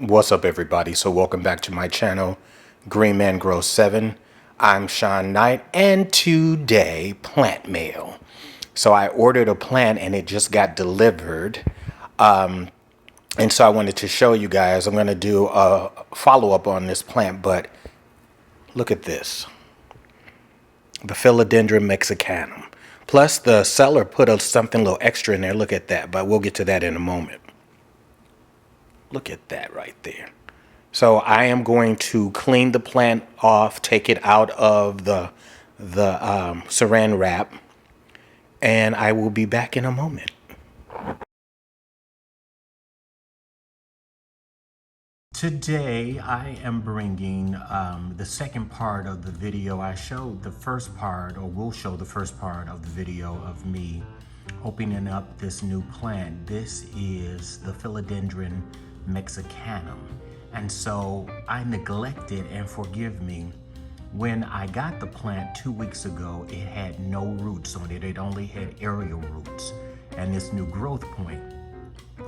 What's up, everybody? So welcome back to my channel, Green Man Grows 7. I'm Sean Knight, and today, plant mail. So I ordered a plant and it just got delivered. And so I wanted to show you guys. I'm going to do a follow-up on this plant, but look at this. The Philodendron mexicanum. Plus the seller put something a little extra in there. Look at that, but we'll get to that in a moment. Look at that right there. So I am going to clean the plant off, take it out of the saran wrap, and I will be back in a moment. Today I am bringing the second part of the video. I showed the first part, or will show the first part of the video of me opening up this new plant. This is the Philodendron mexicanum. And so I neglected, and forgive me, when I got the plant 2 weeks ago, it had no roots on it. It only had aerial roots and this new growth point.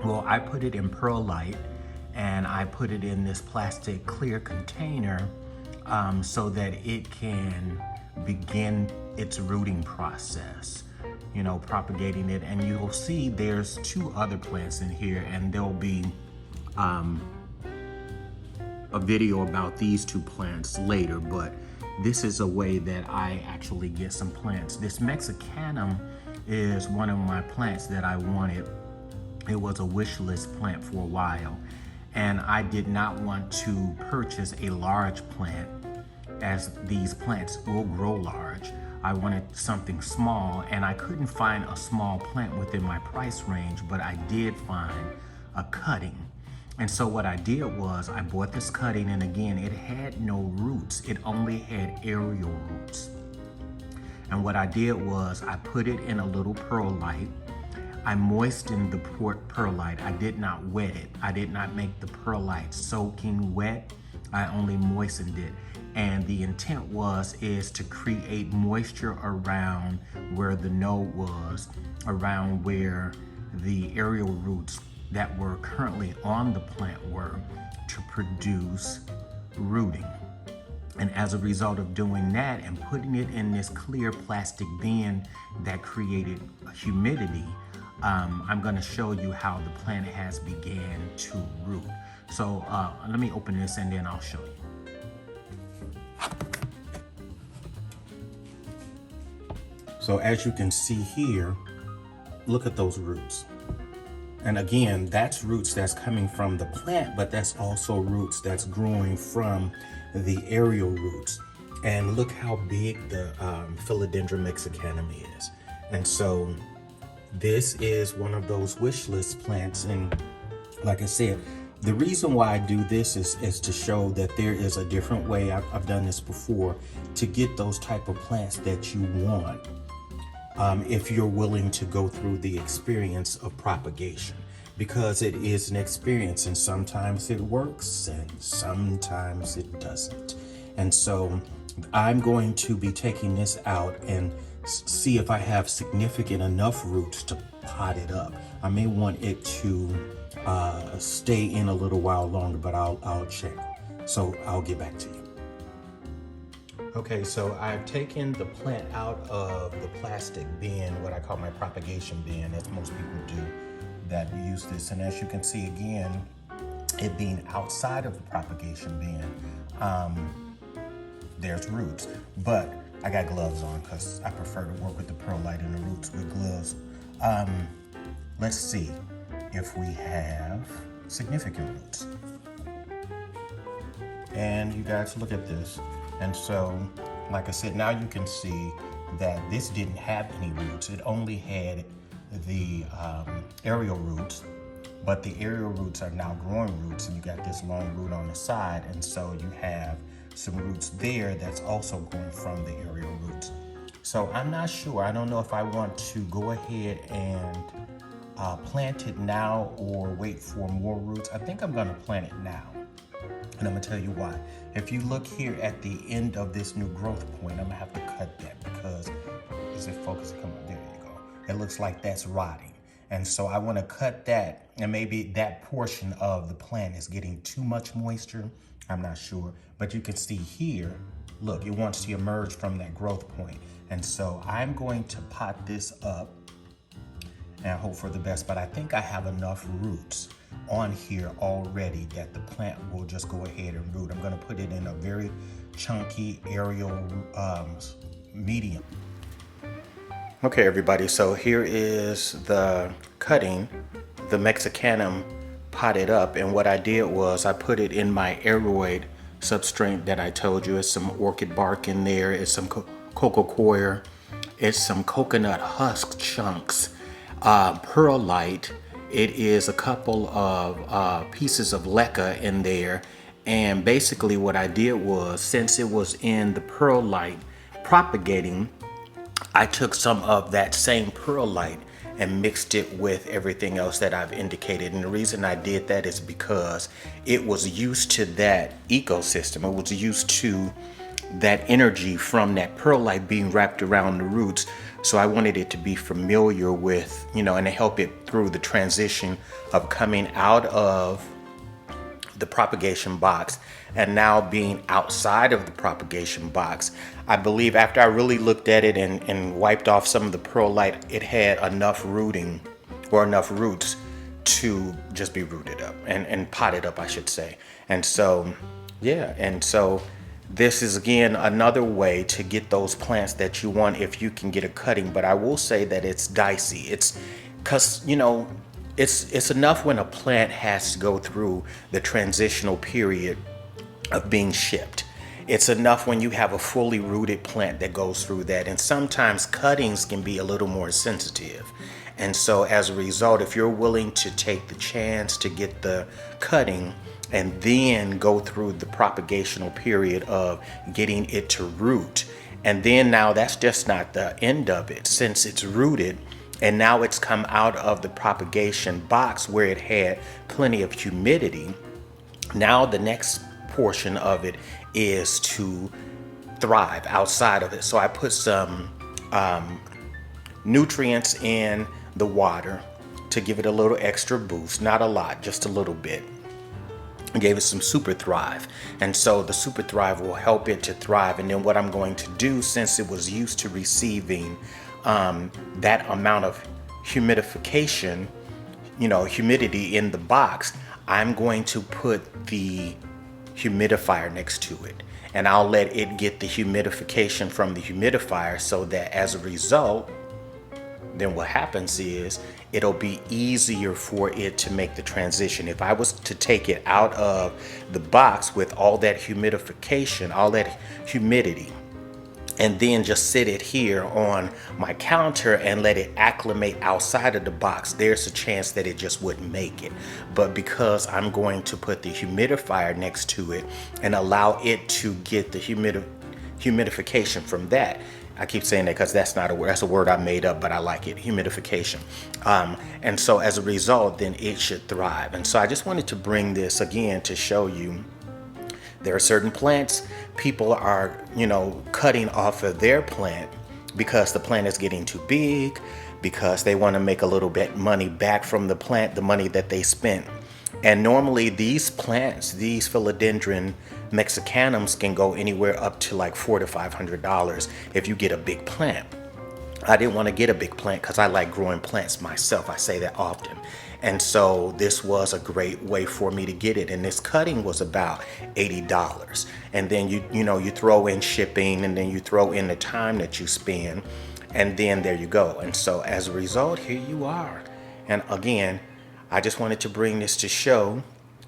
Well, I put it in perlite and I put it in this plastic clear container so that it can begin its rooting process, you know, propagating it. And you'll see there's 2 other plants in here, and there'll be a video about these 2 plants later, but this is a way that I actually get some plants. This mexicanum is one of my plants that I wanted. It was a wish list plant for a while, and I did not want to purchase a large plant, as these plants will grow large. I wanted something small, and I couldn't find a small plant within my price range, but I did find a cutting. And so what I did was I bought this cutting, and again, it had no roots. It only had aerial roots. And what I did was I put it in a little perlite. I moistened the perlite. I did not wet it. I did not make the perlite soaking wet. I only moistened it. And the intent is to create moisture around where the node was, around where the aerial roots that were currently on the plant were, to produce rooting. And as a result of doing that and putting it in this clear plastic bin that created humidity, I'm going to show you how the plant has began to root. So let me open this and then I'll show you. So as you can see here, look at those roots. And again, that's roots that's coming from the plant, but that's also roots that's growing from the aerial roots. And look how big the Philodendron mexicanum is. And so this is one of those wish list plants. And like I said, the reason why I do this is to show that there is a different way. I've done this before to get those type of plants that you want. If you're willing to go through the experience of propagation, because it is an experience, and sometimes it works and sometimes it doesn't. And so I'm going to be taking this out and see if I have significant enough roots to pot it up. I may want it to stay in a little while longer, but I'll check. So I'll get back to you. Okay, so I've taken the plant out of the plastic bin, what I call my propagation bin, as most people do that use this. And as you can see, again, it being outside of the propagation bin, there's roots. But I got gloves on because I prefer to work with the perlite and the roots with gloves. Let's see if we have significant roots. And you guys, look at this. And so, like I said, now you can see that this didn't have any roots. It only had the aerial roots, but the aerial roots are now growing roots, and you got this long root on the side. And so you have some roots there that's also growing from the aerial roots. So I'm not sure. I don't know if I want to go ahead and plant it now or wait for more roots. I think I'm going to plant it now. And I'm gonna tell you why. If you look here at the end of this new growth point, I'm gonna have to cut that because, is it focusing? Come on, there you go. It looks like that's rotting. And so I want to cut that, and maybe that portion of the plant is getting too much moisture. I'm not sure, but you can see here, look, it wants to emerge from that growth point. And so I'm going to pot this up and I hope for the best, but I think I have enough roots on here already that the plant will just go ahead and root. I'm going to put it in a very chunky aerial medium. Okay, everybody, so here is the cutting, the Mexicanum potted up, and what I did was I put it in my aeroid substrate that I told you. It's some orchid bark in there, it's some cocoa coir, it's some coconut husk chunks, perlite, it is a couple of pieces of leca in there, and basically what I did was, since it was in the perlite propagating, I took some of that same perlite and mixed it with everything else that I've indicated. And the reason I did that is because it was used to that ecosystem. It was used to that energy from that perlite being wrapped around the roots. So I wanted it to be familiar with, and to help it through the transition of coming out of the propagation box and now being outside of the propagation box. I believe after I really looked at it and wiped off some of the perlite, it had enough rooting or enough roots to just be rooted up and potted up, I should say. And so, this is again another way to get those plants that you want if you can get a cutting. But I will say that it's dicey. It's because, it's enough when a plant has to go through the transitional period of being shipped. It's enough when you have a fully rooted plant that goes through that. And sometimes cuttings can be a little more sensitive. And so as a result, if you're willing to take the chance to get the cutting and then go through the propagational period of getting it to root, and then now that's just not the end of it. Since it's rooted, and now it's come out of the propagation box where it had plenty of humidity. Now the next portion of it is to thrive outside of it. So I put some nutrients in the water to give it a little extra boost, not a lot, just a little bit. I gave it some Super Thrive. And so the Super Thrive will help it to thrive. And then what I'm going to do, since it was used to receiving that amount of humidification, humidity in the box, I'm going to put the humidifier next to it. And I'll let it get the humidification from the humidifier so that as a result, then what happens is it'll be easier for it to make the transition. If I was to take it out of the box with all that humidification, all that humidity, and then just sit it here on my counter and let it acclimate outside of the box, there's a chance that it just wouldn't make it. But because I'm going to put the humidifier next to it and allow it to get the humidification from that, I keep saying that because that's not a word, that's a word I made up, but I like it, humidification. And so as a result, then it should thrive. And so I just wanted to bring this again to show you there are certain plants people are, cutting off of their plant because the plant is getting too big, because they want to make a little bit money back from the plant, the money that they spent. And normally these plants, these philodendron mexicanums, can go anywhere up to like $400 to $500 if you get a big plant. I didn't want to get a big plant because I like growing plants myself. I say that often. And so this was a great way for me to get it. And this cutting was about $80. And then you throw in shipping, and then you throw in the time that you spend, and then there you go. And so as a result, here you are. And again, I just wanted to bring this to show,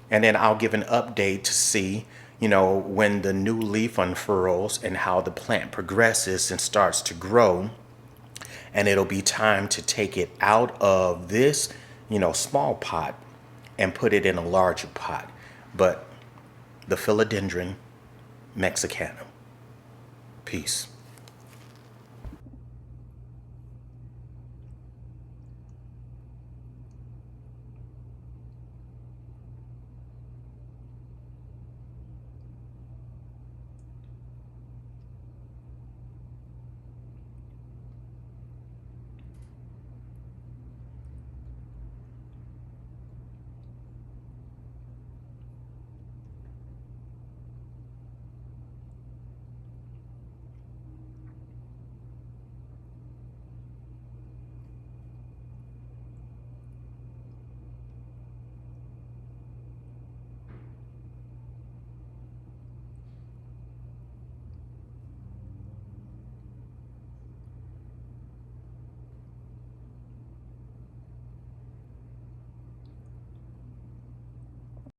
and then I'll give an update to see, when the new leaf unfurls and how the plant progresses and starts to grow. And it'll be time to take it out of this, small pot and put it in a larger pot. But the philodendron mexicanum. Peace.